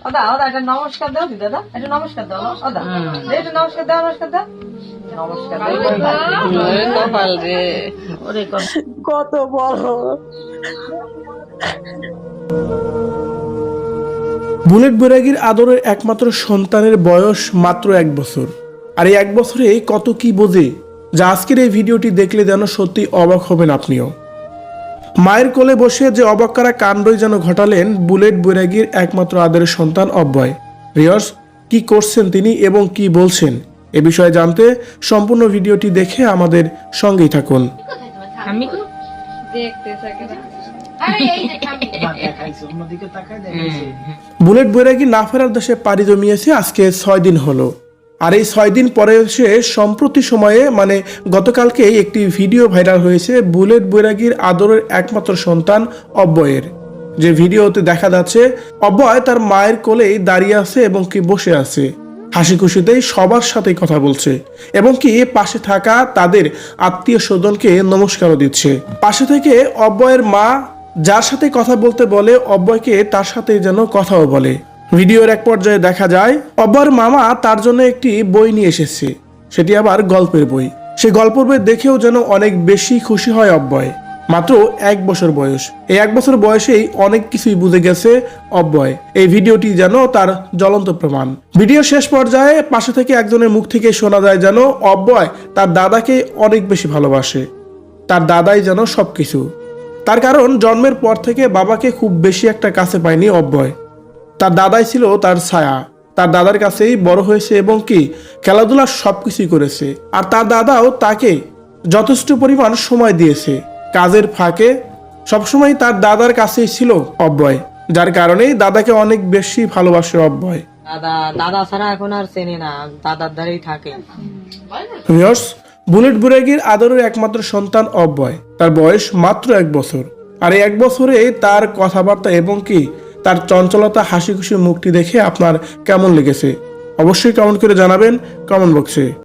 ওদা ওদা একটা নমস্কার দাও দিদা দা, একটা নমস্কার দাও ওদা, একটা নমস্কার দাও, নমস্কার দাও, নমস্কার দাও। কপাল রে, ওরে কত বড়। বুলেট বৈরাগীর আদরের একমাত্র সন্তানের বয়স মাত্র 1 বছর, আর এই 1 বছরে কত কি বোঝে, যা আজকের এই ভিডিওটি দেখলে যেন সত্যি অবাক হবেন আপনিও। মায়ের কোলে বসে যে অবাক করা কাণ্ডই যেন ঘটালেন বুলেট বৈরাগীর একমাত্র আদরের সন্তান অব্যয়। রিয়ার্স, কি করছেন তিনি এবং কি বলছেন এ বিষয়ে জানতে সম্পূর্ণ ভিডিওটি দেখে আমাদের সঙ্গেই থাকুন। আমি বুলেট বৈরাগী না ফেরার দেশে পাড়ি জমিয়েছে আজকে 6 দিন হলো, আর এই 6 দিন পরে এসে সম্প্রতি সময়ে মানে গতকালকে একটি ভিডিও ভাইরাল হয়েছে বুলেট বৈরাগীর আদরের একমাত্র সন্তান অব্যয়ের। যে ভিডিওতে দেখা যাচ্ছে অব্যয় তার মায়ের কোলেই দাঁড়িয়ে আছে এবং কি বসে আছে, হাসি খুশিতেই সবার সাথেই কথা বলছে এবং কি পাশে থাকা তাদের আত্মীয় স্বজনকে নমস্কারও দিচ্ছে। পাশে থেকে অব্যয়ের মা যার সাথে কথা বলতে বলে অব্যয়কে তার সাথে যেন কথাও বলে। ভিডিওর এক পর্যায়ে দেখা যায় অব্যয়ের মামা তার জন্য একটি বই নিয়ে এসেছে, সেটি আবার গল্পের বই। সেই গল্পের বই দেখেও যেন অনেক বেশি খুশি হয় অব্যয়। মাত্র 1 বছর বয়স, এই 1 বছর বয়সেই অনেক কিছুই বুঝে গেছে অব্যয়। এই ভিডিওটি যেন তার জ্বলন্ত প্রমাণ। ভিডিও শেষ পর্যায়ে পাশে থেকে একজনের মুখ থেকে শোনা যায় যেন অব্যয় তার দাদাকে অনেক বেশি ভালোবাসে, তার দাদাই যেন সবকিছু। তার কারণ জন্মের পর থেকে বাবাকে খুব বেশি একটা কাছে পায়নি অব্যয়, তার দাদাই ছিল তার ছায়া। তার দাদার কাছেই বড় হয়েছে এবং কি খেলাধুলা সবকিছুই করেছে, আর তার দাদাও তাকে যথেষ্ট পরিমাণ সময় দিয়েছে। কাজের ফাঁকে সবসময় তার দাদার কাছেই ছিল অব্যয়, যার কারণেই দাদাকে অনেক বেশি ভালোবাসে অব্যয়। দাদা দাদা ছাড়া এখন আর চেনে না, দাদার ধারেই থাকে। ভিউয়ার্স, বুলেট বৈরাগীর আদরের একমাত্র সন্তান অব্যয়, তার বয়স মাত্র 1 বছর, আর এই 1 বছরে তার কথাবার্তা এবং কি তার চঞ্চলতা হাসি খুশি মুখটি দেখে আপনার কেমন লেগেছে অবশ্যই কমেন্ট করে জানাবেন কমেন্ট বক্সে।